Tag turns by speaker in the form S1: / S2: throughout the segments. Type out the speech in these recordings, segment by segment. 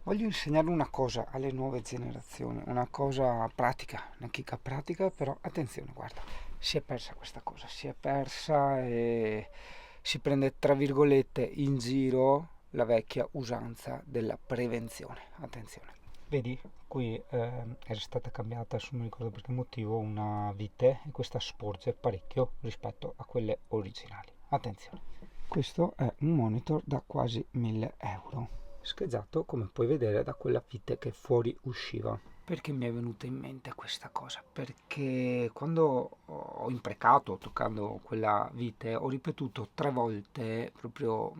S1: Voglio insegnare una cosa alle nuove generazioni, una cosa pratica, una chicca pratica, però attenzione, guarda, si è persa questa cosa, si è persa e si prende tra virgolette in giro la vecchia usanza della prevenzione. Attenzione. Vedi, qui è stata cambiata, adesso non mi ricordo per che motivo, una vite e questa sporge parecchio rispetto a quelle originali. Attenzione. Questo è un monitor da quasi 1000 euro, scheggiato come puoi vedere da quella vite che fuori usciva. Perché mi è venuta in mente questa cosa? Perché quando ho imprecato toccando quella vite ho ripetuto 3 volte, proprio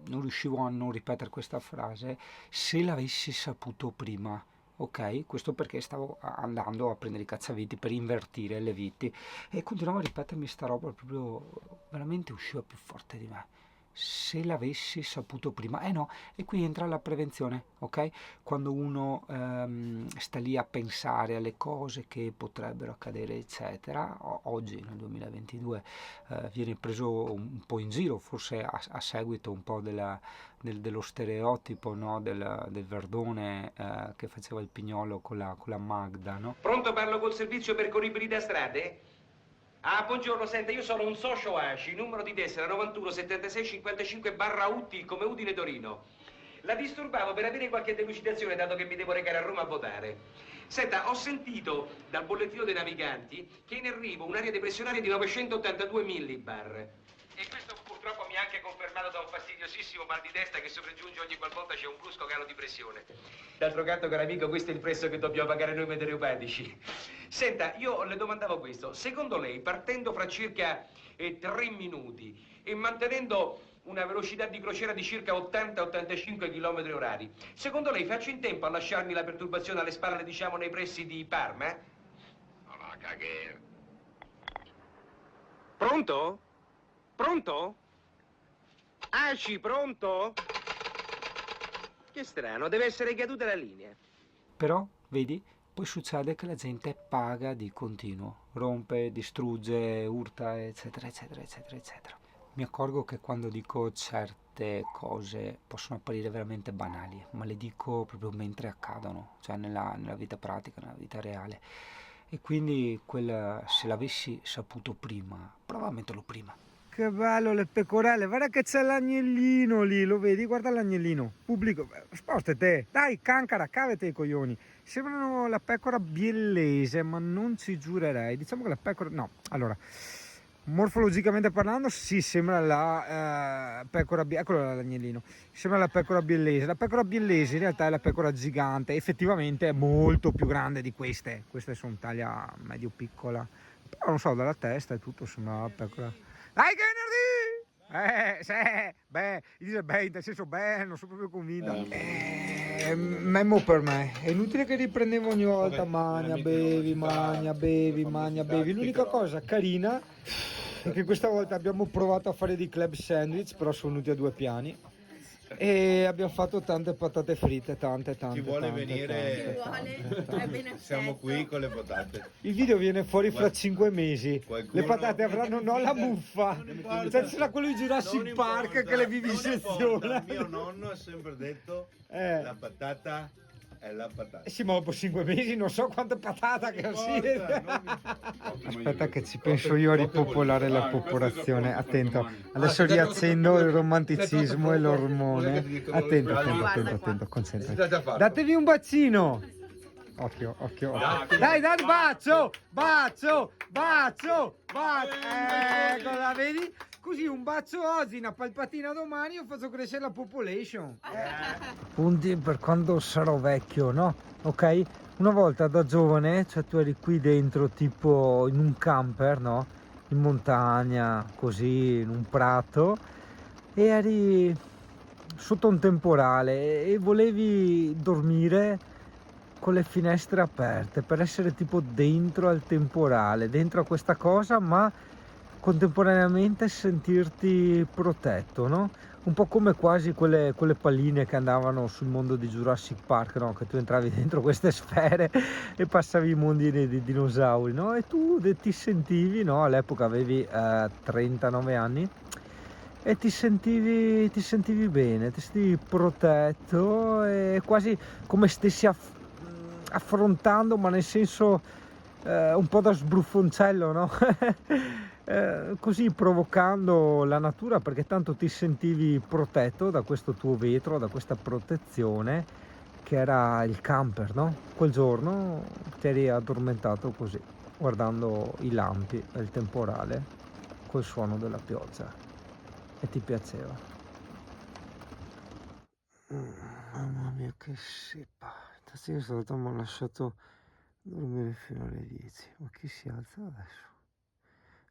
S1: non riuscivo a non ripetere questa frase, se l'avessi saputo prima. Ok, questo perché stavo andando a prendere i cacciaviti per invertire le viti e continuavo a ripetermi sta roba, proprio veramente usciva più forte di me. Se l'avessi saputo prima, eh no, e qui entra la prevenzione, ok? Quando uno sta lì a pensare alle cose che potrebbero accadere, eccetera, oggi nel 2022 viene preso un po' in giro, forse a seguito un po' dello stereotipo, no? del Verdone che faceva il pignolo con la Magda, no?
S2: Pronto, parlo col servizio percorribili da strade? Ah, buongiorno, senta, io sono un socio ACI, numero di tessera 91 76 55 barra UTI, come Udine Torino. La disturbavo per avere qualche delucidazione, dato che mi devo recare a Roma a votare. Senta, ho sentito dal bollettino dei naviganti che è in arrivo un'area depressionaria di 982 millibar. E questo purtroppo mi ha anche confermato da un fastidiosissimo mal di testa che sopraggiunge ogni qualvolta c'è un brusco calo di pressione. D'altro canto, caro amico, questo è il prezzo che dobbiamo pagare noi meteoropatici. Senta, io le domandavo questo. Secondo lei, partendo fra circa 3 minuti e mantenendo una velocità di crociera di circa 80-85 km orari, secondo lei faccio in tempo a lasciarmi la perturbazione alle spalle, diciamo, nei pressi di Parma?
S3: No, no, caghe.
S2: Pronto? Pronto? Aci, pronto? Che strano, deve essere caduta la linea.
S1: Però, vedi, poi succede che la gente paga di continuo, rompe, distrugge, urta, eccetera, eccetera, eccetera, eccetera. Mi accorgo che quando dico certe cose possono apparire veramente banali, ma le dico proprio mentre accadono, cioè nella vita pratica, nella vita reale. E quindi se l'avessi saputo prima, prova a metterlo prima. Che bello le pecorelle, guarda che c'è l'agnellino lì, lo vedi? Guarda l'agnellino, pubblico, spostati, dai cancara, cavate i coglioni. Sembrano la pecora biellese, ma non ci giurerei, diciamo che la pecora, no, allora, morfologicamente parlando, sì, sembra la pecora biellese, eccolo là l'agnellino, sembra la pecora biellese in realtà è la pecora gigante, effettivamente è molto più grande di queste sono taglia medio-piccola, però non so, dalla testa e tutto sembra la pecora. Dai che venerdì! Sì, beh, dice beh, nel senso beh, non sono proprio convinta. Memo per me, è inutile che riprendevo ogni volta, magna, bevi, magna, bevi, magna, bevi. L'unica cosa carina è che questa volta abbiamo provato a fare dei club sandwich, però sono venuti a 2 piani. E abbiamo fatto tante patate fritte, tante.
S3: Chi vuole venire? Siamo qui con le patate.
S1: Il video viene fuori fra 5 mesi.
S3: Qualcuno-
S1: Le patate avranno no la muffa. Cioè c'era quello di Jurassic Park che le viviseziona.
S3: Mio nonno ha sempre detto la patata è la patata.
S1: Sì, ma dopo 5 mesi non so quante patate che
S3: Non importa,
S1: Aspetta che ci penso io a ripopolare la popolazione. Attento, adesso riaccendo il romanticismo e l'ormone. Attento, concentrati. Datevi un bacino. Occhio. Dai, bacio. Eccola, vedi? Così un bacio oggi, una palpatina domani, io faccio crescere la population. Punti per quando sarò vecchio, no? Ok? Una volta da giovane, cioè tu eri qui dentro tipo in un camper, no? In montagna, così, in un prato, e eri sotto un temporale e volevi dormire con le finestre aperte per essere tipo dentro al temporale, dentro a questa cosa, ma contemporaneamente sentirti protetto, no? Un po' come quasi quelle palline che andavano sul mondo di Jurassic Park, no? Che tu entravi dentro queste sfere e passavi i mondi dei dinosauri, no? E tu ti sentivi, no? All'epoca avevi 39 anni e ti sentivi bene, ti sentivi protetto e quasi come stessi affrontando, ma nel senso un po' da sbruffoncello, no? Così provocando la natura, perché tanto ti sentivi protetto da questo tuo vetro, da questa protezione che era il camper, no? Quel giorno ti eri addormentato così, guardando i lampi e il temporale col suono della pioggia e ti piaceva. Mamma mia, che seppa! Stasera stavolta mi ha lasciato dormire fino alle 10, ma chi si alza adesso?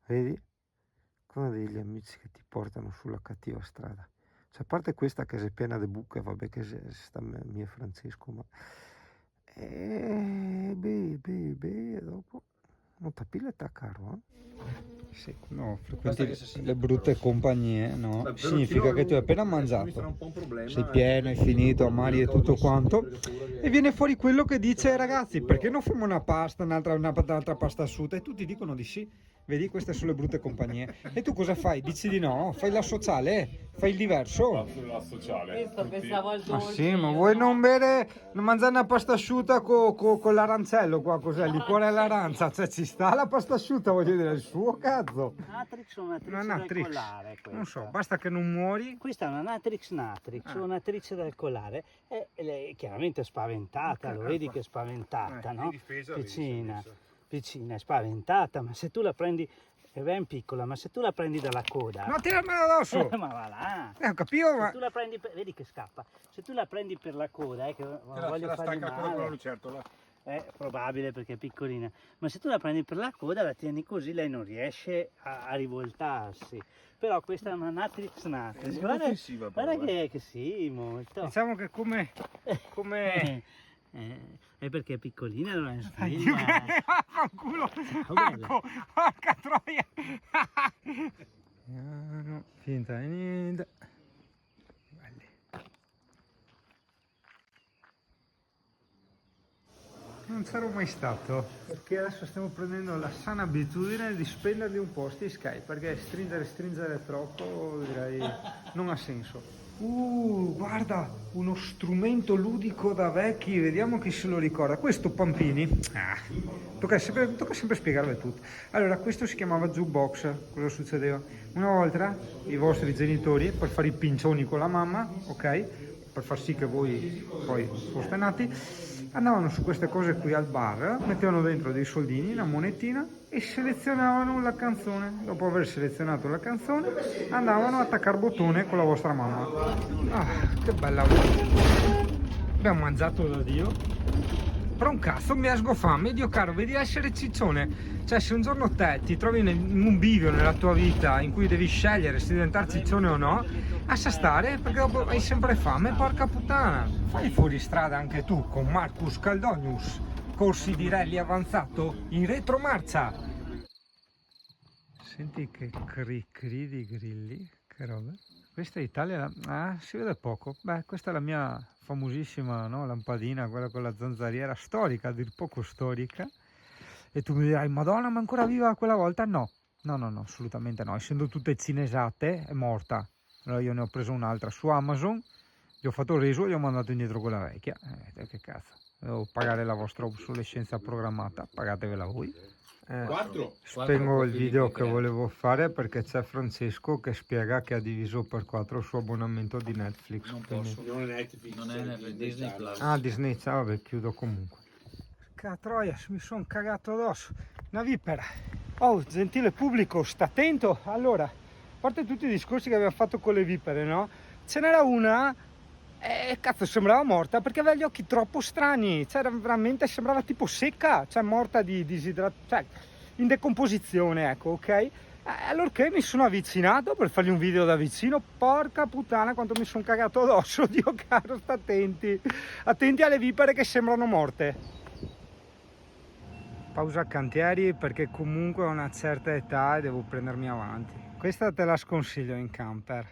S1: Vedi? Come degli amici che ti portano sulla cattiva strada. Cioè, a parte questa che sei piena di buche, vabbè che sta mio Francesco, ma... beh, dopo... Non t'appilletta caro, Sì, no, frequenti le brutte compagnie, no? Significa che tu hai appena mangiato, sei pieno, hai finito, amari e tutto quanto, e viene fuori quello che dice, ragazzi, perché non facciamo una pasta, un'altra pasta asciutta? E tutti dicono di sì. Vedi, queste sono le brutte compagnie. E tu cosa fai? Dici di no? Fai la sociale? Fai il diverso?
S4: La sociale.
S1: Ma sì, ma vuoi non mangiare una pasta asciutta con l'arancello qua? Cos'è? Il liquore all'aranza? Cioè ci sta la pasta asciutta, voglio dire, il suo cazzo.
S5: Natrix o natrice
S1: Una
S5: dal
S1: natrix.
S5: collare questa.
S1: Non so, basta che non muori.
S5: Questa è una natrix, una natrice dal collare, e lei è chiaramente spaventata, lo vedi che è spaventata, no? Piccina, è spaventata, ma se tu la prendi, è ben piccola, ma se tu la prendi dalla coda...
S1: No, tiramela addosso!
S5: Ma va là!
S1: Ho capito, ma...
S5: Se tu la prendi vedi che scappa, se tu la prendi per la coda, che non voglio fargli male...
S4: lucertola.
S5: È probabile perché è piccolina, ma se tu la prendi per la coda, la tieni così, lei non riesce a rivoltarsi. Però questa è una natrix. Guarda che sì, molto.
S1: Diciamo che come...
S5: È perché è piccolina, non è sveglia.
S1: Fanculo! Marco! Porca troia! No, finta di niente. Belli. Non c'ero mai stato, perché adesso stiamo prendendo la sana abitudine di spenderli un po' sti Skype, perché stringere troppo direi non ha senso. Guarda, uno strumento ludico da vecchi, vediamo chi se lo ricorda. Questo Pampini, tocca sempre spiegarle tutto. Allora, questo si chiamava jukebox. Cosa succedeva? Una volta i vostri genitori, per fare i pincioni con la mamma, ok? Per far sì che voi poi foste nati, andavano su queste cose qui al bar, mettevano dentro dei soldini, una monetina e selezionavano la canzone. Dopo aver selezionato la canzone andavano a attaccare bottone con la vostra mamma. Che bella voce. Abbiamo mangiato da Dio. Però un cazzo mi esgo fame, Dio caro, vedi essere ciccione. Cioè, se un giorno te ti trovi in un bivio nella tua vita in cui devi scegliere se diventare ciccione o no, lascia stare, perché dopo hai sempre fame, porca puttana. Fai fuori strada anche tu con Marcus Caldonius, corsi di rally avanzato in retromarcia. Senti che cri di grilli, che roba. Questa è Italia, si vede poco. Beh, questa è la mia famosissima, no, lampadina, quella con la zanzariera, storica, a dir poco storica. E tu mi dirai, Madonna, ma ancora viva quella volta? No, assolutamente no. Essendo tutte cinesate, è morta. Allora io ne ho preso un'altra su Amazon, gli ho fatto il reso e gli ho mandato indietro quella vecchia. Che cazzo, devo pagare la vostra obsolescenza programmata, pagatevela voi. Spengo il video che volevo fare perché c'è Francesco che spiega che ha diviso per 4 il suo abbonamento di Netflix.
S4: Non posso, non è Netflix,
S5: Disney Plus.
S1: Disney, vabbè, chiudo comunque. Che troia, mi sono cagato addosso. Una vipera. Oh, gentile pubblico, sta attento. Allora, a parte tutti i discorsi che abbiamo fatto con le vipere, no? Ce n'era una, cazzo, sembrava morta perché aveva gli occhi troppo strani. Cioè, veramente sembrava tipo secca, cioè morta di disidratazione, cioè in decomposizione, ecco, ok? Allorché mi sono avvicinato per fargli un video da vicino, porca puttana quanto mi sono cagato addosso, Dio caro, sta attenti alle vipere che sembrano morte. Pausa cantieri perché comunque ho una certa età e devo prendermi avanti. Questa te la sconsiglio in camper.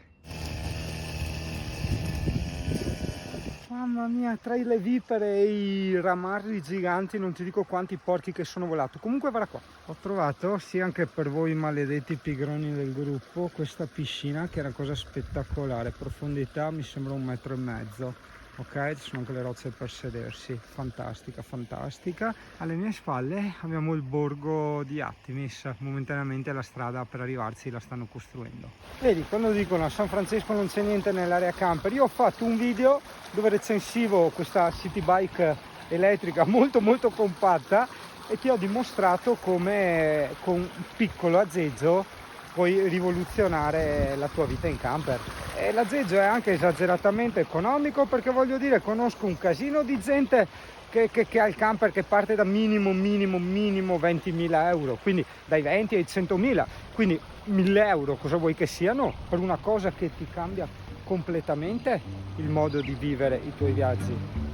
S1: Mamma mia, tra le vipere e i ramarri giganti non ti dico quanti porchi che sono volato. Comunque guarda qua, ho trovato, sì, anche per voi maledetti pigroni del gruppo, questa piscina che è una cosa spettacolare. Profondità mi sembra 1,5 metri. Ok, ci sono anche le rocce per sedersi, fantastica, fantastica. Alle mie spalle abbiamo il borgo di Artemis, momentaneamente la strada per arrivarci la stanno costruendo. Vedi, quando dicono a San Francesco non c'è niente nell'area camper, io ho fatto un video dove recensivo questa city bike elettrica molto molto compatta e ti ho dimostrato come con un piccolo aggeggio puoi rivoluzionare la tua vita in camper. E l'aggeggio è anche esageratamente economico, perché voglio dire, conosco un casino di gente che ha il camper che parte da minimo 20.000 euro, quindi dai 20 ai 100.000, quindi 1.000 euro cosa vuoi che siano per una cosa che ti cambia completamente il modo di vivere i tuoi viaggi.